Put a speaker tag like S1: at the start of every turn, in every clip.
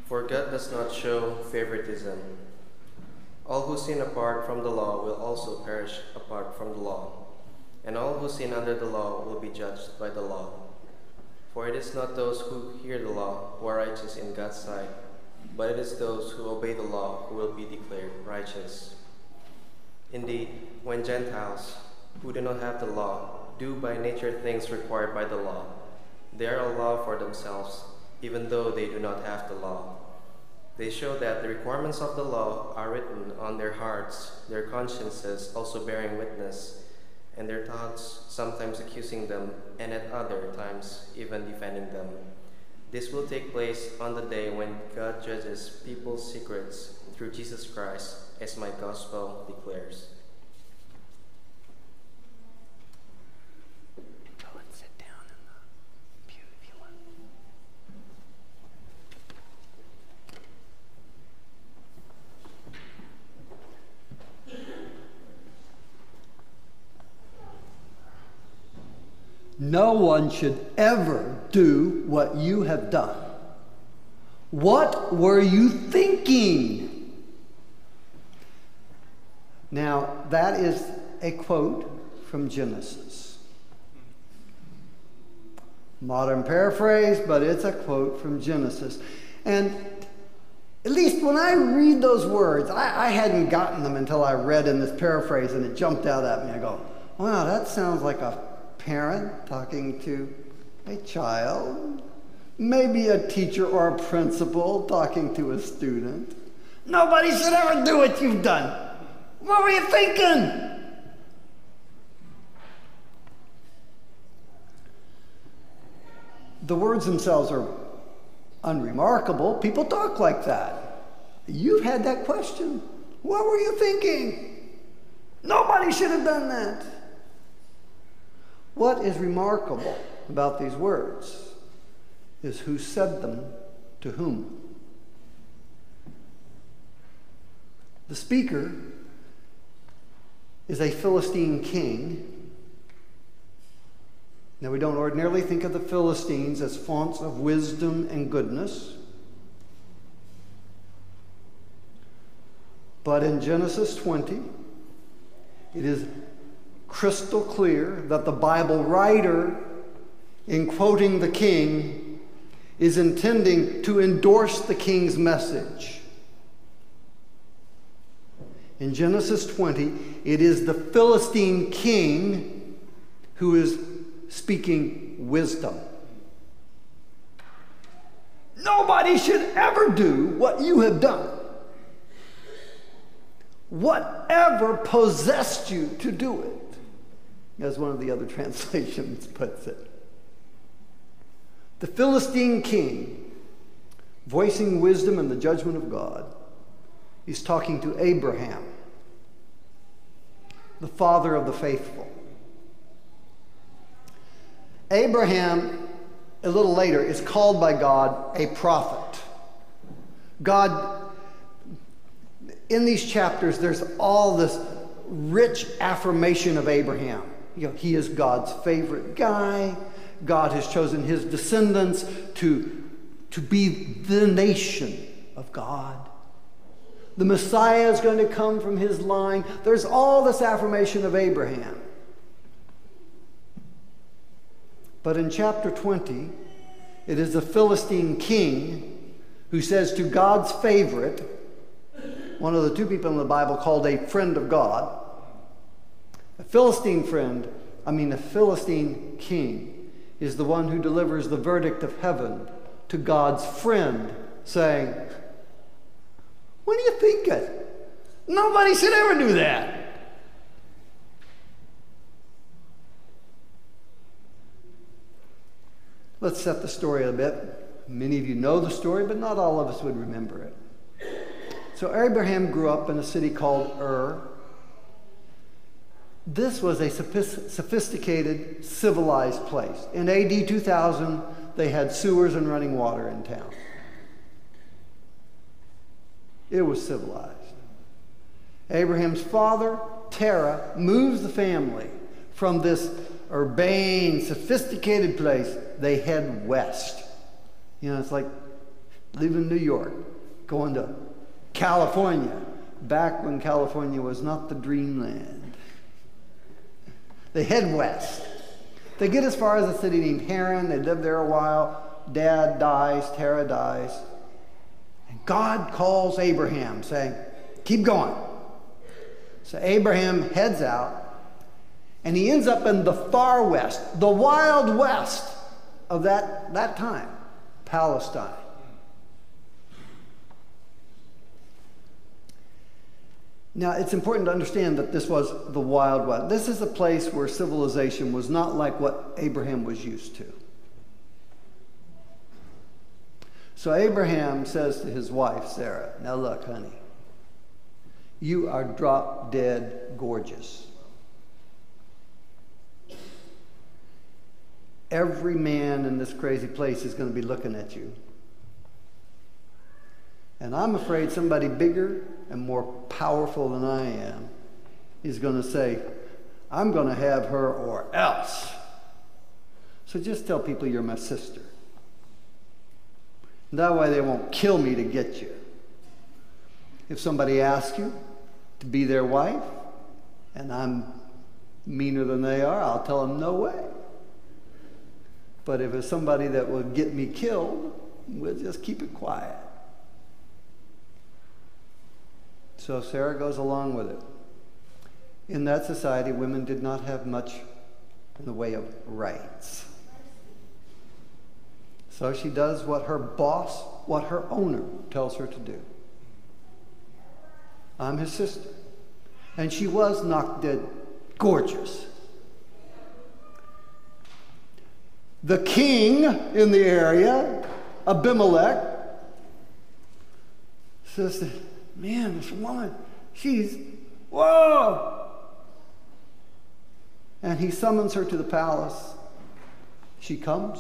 S1: For God does not show favoritism. All who sin apart from the law will also perish apart from the law, and all who sin under the law will be judged by the law. For it is not those who hear the law who are righteous in God's sight, but it is those who obey the law who will be declared righteous. Indeed, when Gentiles, who do not have the law, do by nature things required by the law, they are a law for themselves, even though they do not have the law. They show that the requirements of the law are written on their hearts, their consciences also bearing witness, and their thoughts sometimes accusing them, and at other times even defending them. This will take place on the day when God judges people's secrets through Jesus Christ, as my gospel declares.
S2: Go and sit down in the pew if you want. No one should ever do what you have done. What were you thinking? Now, that is a quote from Genesis. Modern paraphrase, but it's a quote from Genesis. And at least when I read those words, I hadn't gotten them until I read in this paraphrase, and it jumped out at me. I go, wow, that sounds like a parent talking to a child, maybe a teacher or a principal talking to a student. Nobody should ever do what you've done. What were you thinking? The words themselves are unremarkable. People talk like that. You've had that question. What were you thinking? Nobody should have done that. What is remarkable about these words is who said them to whom. The speaker is a Philistine king. Now, we don't ordinarily think of the Philistines as fonts of wisdom and goodness. But in Genesis 20, it is crystal clear that the Bible writer, in quoting the king, is intending to endorse the king's message. In Genesis 20, it is the Philistine king who is speaking wisdom. Nobody should ever do what you have done. Whatever possessed you to do it, as one of the other translations puts it. The Philistine king, voicing wisdom and the judgment of God, is talking to Abraham, the father of the faithful. Abraham, a little later, is called by God a prophet. God, in these chapters, there's all this rich affirmation of Abraham. You know, he is God's favorite guy. God has chosen his descendants to be the nation of God. The Messiah is going to come from his line. There's all this affirmation of Abraham. But in chapter 20, it is the Philistine king who says to God's favorite, one of the two people in the Bible called a friend of God, a Philistine king is the one who delivers the verdict of heaven to God's friend, saying, what are you thinking? Nobody should ever do that. Let's set the story a bit. Many of you know the story, but not all of us would remember it. So Abraham grew up in a city called Ur. This was a sophisticated, civilized place. In AD 2000, they had sewers and running water in town. It was civilized. Abraham's father, Terah, moves the family from this urbane, sophisticated place. They head west. You know, it's like leaving New York, going to California, back when California was not the dreamland. They head west. They get as far as a city named Haran. They live there a while. Dad dies, Terah dies. And God calls Abraham, saying, keep going. So Abraham heads out, and he ends up in the far west, the wild west of that time, Palestine. Now, it's important to understand that this was the Wild West. This is a place where civilization was not like what Abraham was used to. So Abraham says to his wife, Sarah, now look, honey, you are drop dead gorgeous. Every man in this crazy place is going to be looking at you. And I'm afraid somebody bigger and more powerful than I am is going to say, I'm going to have her or else. So just tell people you're my sister. That way they won't kill me to get you. If somebody asks you to be their wife, and I'm meaner than they are, I'll tell them no way. But if it's somebody that will get me killed, we'll just keep it quiet. So Sarah goes along with it. In that society, women did not have much in the way of rights. So she does what her boss, what her owner tells her to do. I'm his sister. And she was knock dead gorgeous. The king in the area, Abimelech, says, man, this woman, she's, whoa! And he summons her to the palace. She comes.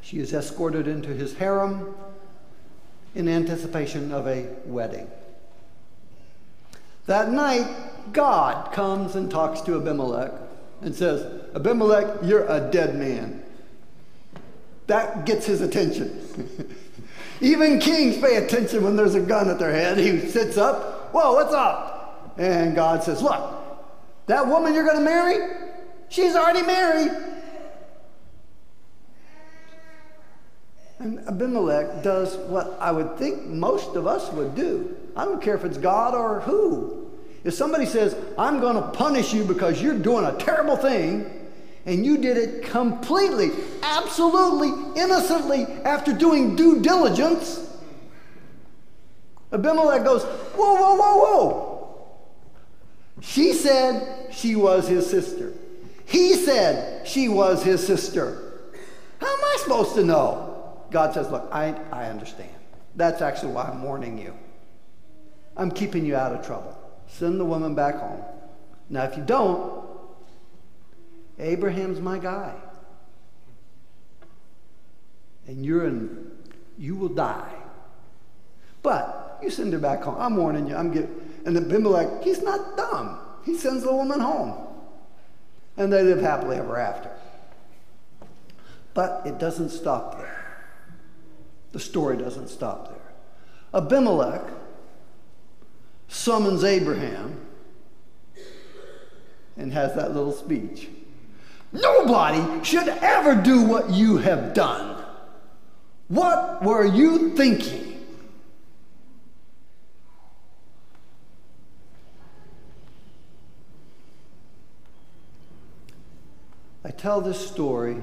S2: She is escorted into his harem in anticipation of a wedding. That night, God comes and talks to Abimelech and says, Abimelech, you're a dead man. That gets his attention. Even kings pay attention when there's a gun at their head. He sits up, whoa, what's up? And God says, look, that woman you're going to marry, she's already married. And Abimelech does what I would think most of us would do. I don't care if it's God or who. If somebody says, I'm going to punish you because you're doing a terrible thing, and you did it completely, absolutely, innocently, after doing due diligence, Abimelech goes, whoa, whoa, whoa, whoa. She said she was his sister. He said she was his sister. How am I supposed to know? God says, look, I understand. That's actually why I'm warning you. I'm keeping you out of trouble. Send the woman back home. Now, if you don't, Abraham's my guy. And you will die. But you send her back home. I'm warning you. And Abimelech, he's not dumb. He sends the woman home. And they live happily ever after. But it doesn't stop there. The story doesn't stop there. Abimelech summons Abraham and has that little speech. Nobody should ever do what you have done. What were you thinking? I tell this story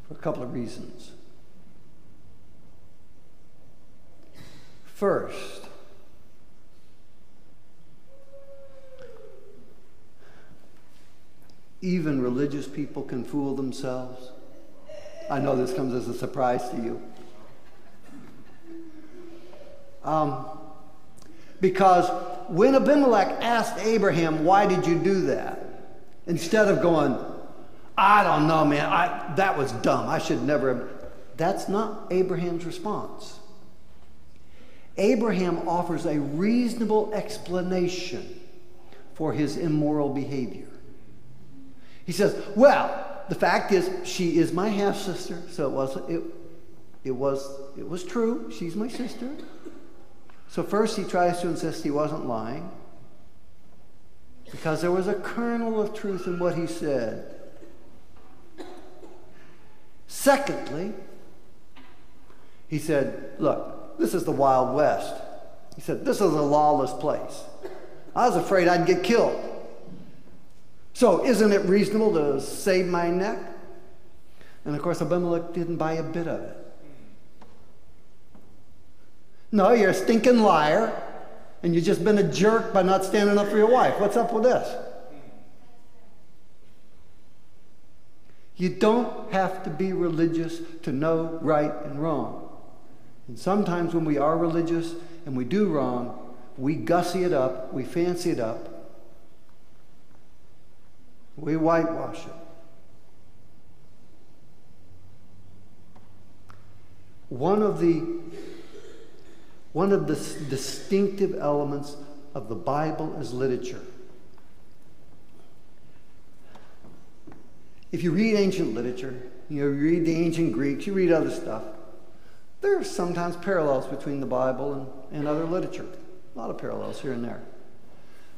S2: for a couple of reasons. First, even religious people can fool themselves. I know this comes as a surprise to you. Because when Abimelech asked Abraham, why did you do that? Instead of going, I don't know, man, that was dumb. I should never have. That's not Abraham's response. Abraham offers a reasonable explanation for his immoral behavior. He says, well, the fact is, she is my half-sister, so it was true. She's my sister. So first he tries to insist he wasn't lying, because there was a kernel of truth in what he said. Secondly, he said, look, this is the Wild West. He said, this is a lawless place. I was afraid I'd get killed. So isn't it reasonable to save my neck? And of course, Abimelech didn't buy a bit of it. No, you're a stinking liar, and you've just been a jerk by not standing up for your wife. What's up with this? You don't have to be religious to know right and wrong. And sometimes when we are religious and we do wrong, we gussy it up, we fancy it up, we whitewash it. One of the distinctive elements of the Bible is literature. If you read ancient literature, you read the ancient Greeks, you read other stuff, there are sometimes parallels between the Bible and other literature. A lot of parallels here and there.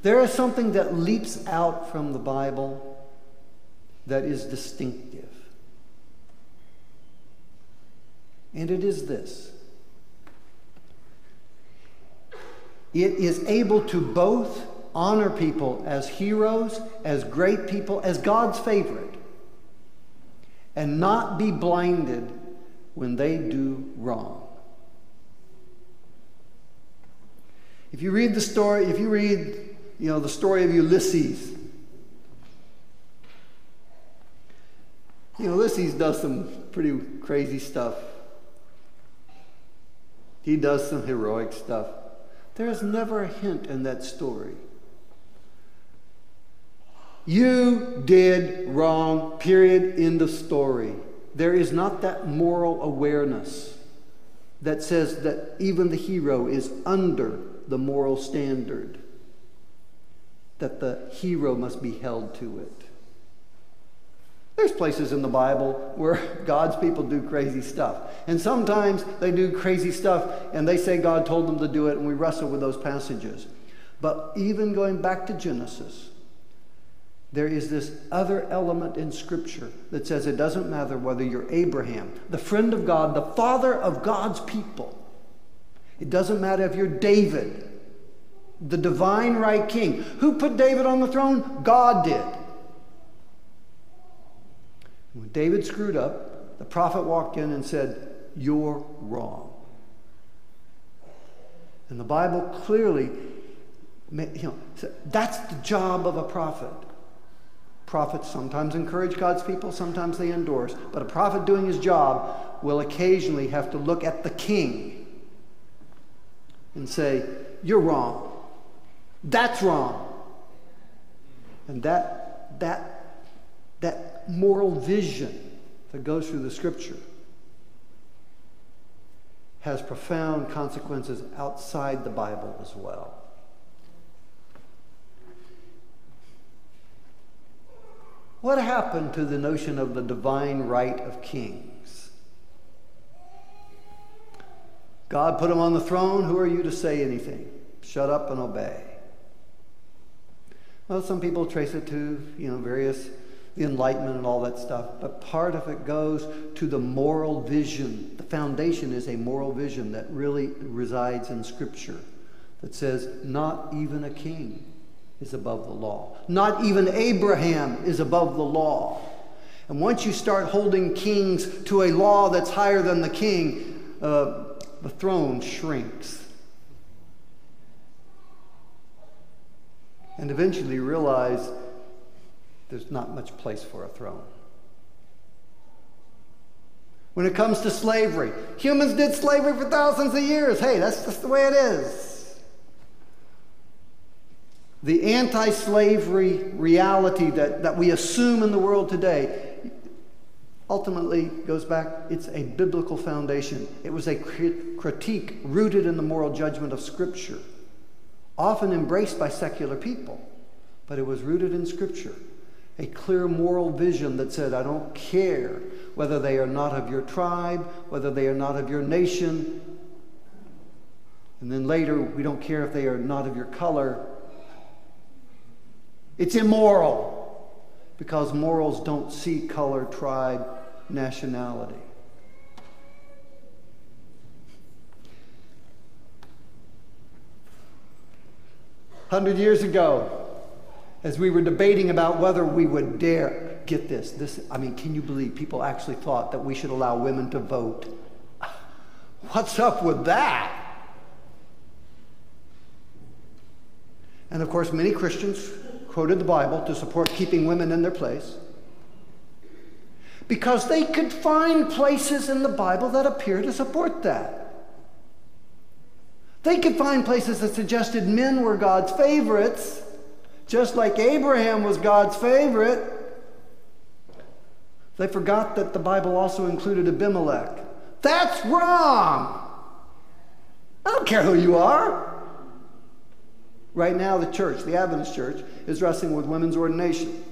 S2: There is something that leaps out from the Bible that is distinctive. And it is this. It is able to both honor people as heroes, as great people, as God's favorite, and not be blinded when they do wrong. If you read the story, the story of Ulysses, Ulysses does some pretty crazy stuff. He does some heroic stuff. There's never a hint in that story. You did wrong, period, end of story. There is not that moral awareness that says that even the hero is under the moral standard, that the hero must be held to it. There's places in the Bible where God's people do crazy stuff. And sometimes they do crazy stuff and they say God told them to do it, and we wrestle with those passages. But even going back to Genesis, there is this other element in Scripture that says it doesn't matter whether you're Abraham, the friend of God, the father of God's people. It doesn't matter if you're David, the divine right king. Who put David on the throne? God did. When David screwed up, the prophet walked in and said, "You're wrong." And the Bible clearly, that's the job of a prophet. Prophets sometimes encourage God's people, sometimes they endorse. But a prophet doing his job will occasionally have to look at the king and say, "You're wrong. That's wrong." And that moral vision that goes through the Scripture has profound consequences outside the Bible as well. What happened to the notion of the divine right of kings? God put him on the throne. Who are you to say anything? Shut up and obey. Well, some people trace it to, the Enlightenment and all that stuff. But part of it goes to the moral vision. The foundation is a moral vision that really resides in Scripture that says not even a king is above the law. Not even Abraham is above the law. And once you start holding kings to a law that's higher than the king, the throne shrinks. And eventually you realize there's not much place for a throne. When it comes to slavery, humans did slavery for thousands of years. Hey, that's just the way it is. The anti-slavery reality that we assume in the world today ultimately goes back, it's a biblical foundation. It was a critique rooted in the moral judgment of Scripture, often embraced by secular people, but it was rooted in Scripture. a clear moral vision that said, I don't care whether they are not of your tribe, whether they are not of your nation. And then later, we don't care if they are not of your color. It's immoral, because morals don't see color, tribe, nationality. "100 years ago, as we were debating about whether we would dare," get this, I mean, can you believe people actually thought that we should allow women to vote? What's up with that? And of course, many Christians quoted the Bible to support keeping women in their place, because they could find places in the Bible that appear to support that. They could find places that suggested men were God's favorites, just like Abraham was God's favorite. They forgot that the Bible also included Abimelech. That's wrong. I don't care who you are. Right now, the church, the Adventist church, is wrestling with women's ordination.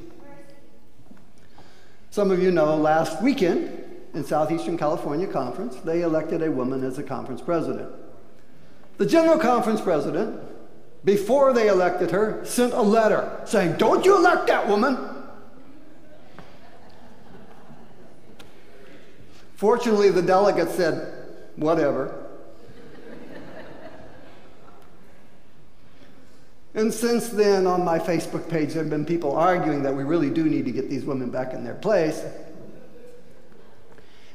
S2: Some of you know last weekend in Southeastern California Conference, they elected a woman as a conference president. The General Conference president, before they elected her, sent a letter saying, "Don't you elect that woman." Fortunately, the delegates said, "Whatever." And since then, on my Facebook page, there have been people arguing that we really do need to get these women back in their place.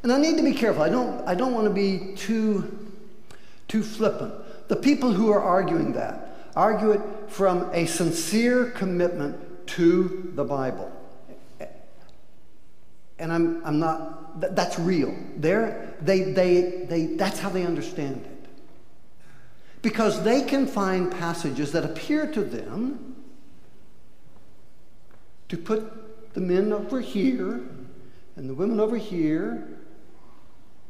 S2: And I need to be careful. I don't want to be too flippant. The people who are arguing that argue it from a sincere commitment to the Bible. And I'm not, that's real. That's how they understand it. Because they can find passages that appear to them to put the men over here and the women over here,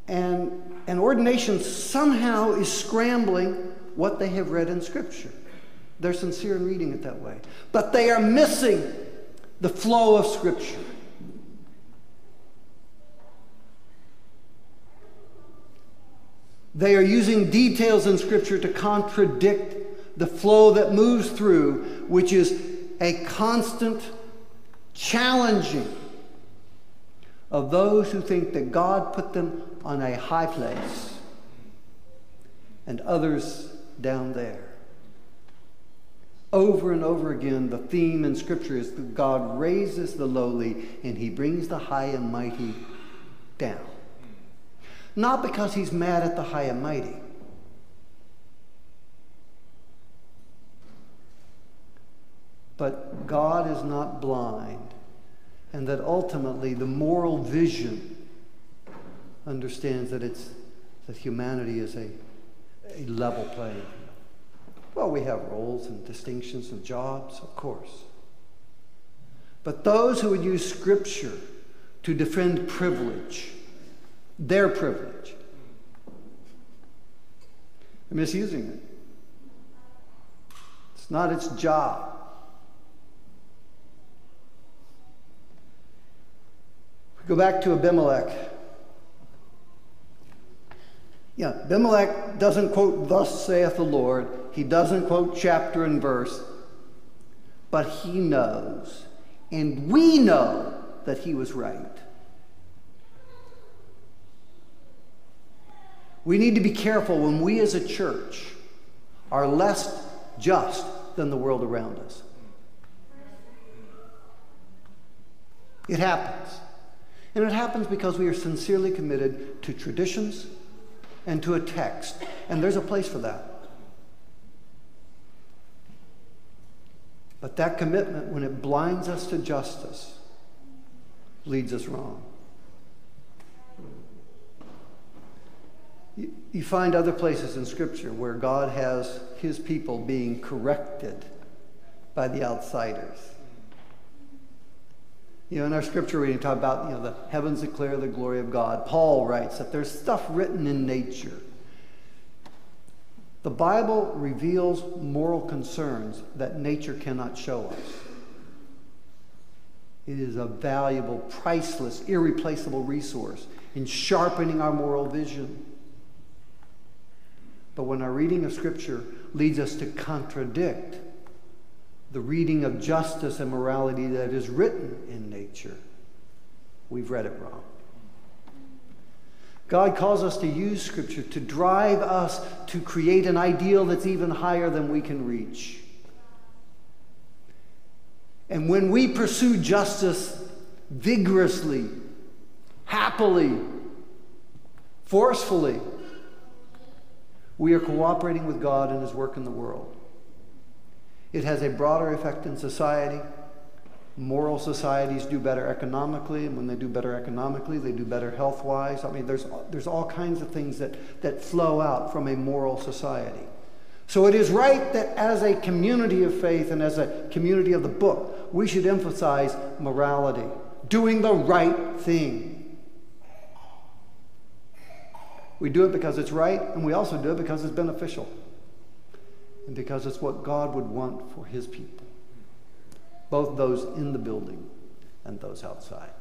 S2: and ordination somehow is scrambling what they have read in Scripture. They're sincere in reading it that way. But they are missing the flow of Scripture. They are using details in Scripture to contradict the flow that moves through, which is a constant challenging of those who think that God put them on a high place and others down there. Over and over again, the theme in Scripture is that God raises the lowly and he brings the high and mighty down. Not because he's mad at the high and mighty, but God is not blind, and that ultimately the moral vision understands that humanity is a level playing field. Well, we have roles and distinctions and jobs, of course. But those who would use Scripture to defend privilege, their privilege, they're misusing it. It's not its job. Go back to Abimelech. Yeah, Abimelech doesn't quote, "Thus saith the Lord." He doesn't quote chapter and verse. But he knows, and we know, that he was right. We need to be careful when we as a church are less just than the world around us. It happens. And it happens because we are sincerely committed to traditions and to a text. And there's a place for that. But that commitment, when it blinds us to justice, leads us wrong. You find other places in Scripture where God has his people being corrected by the outsiders. In our Scripture reading, talk about, the heavens declare the glory of God. Paul writes that there's stuff written in nature. The Bible reveals moral concerns that nature cannot show us. It is a valuable, priceless, irreplaceable resource in sharpening our moral vision. But when our reading of Scripture leads us to contradict the reading of justice and morality that is written in nature, we've read it wrong. God calls us to use Scripture to drive us to create an ideal that's even higher than we can reach. And when we pursue justice vigorously, happily, forcefully, we are cooperating with God in His work in the world. It has a broader effect in society. Moral societies do better economically, and when they do better economically, they do better health-wise. I mean, there's all kinds of things that flow out from a moral society. So it is right that as a community of faith and as a community of the book, we should emphasize morality, doing the right thing. We do it because it's right, and we also do it because it's beneficial, and because it's what God would want for His people, both those in the building and those outside.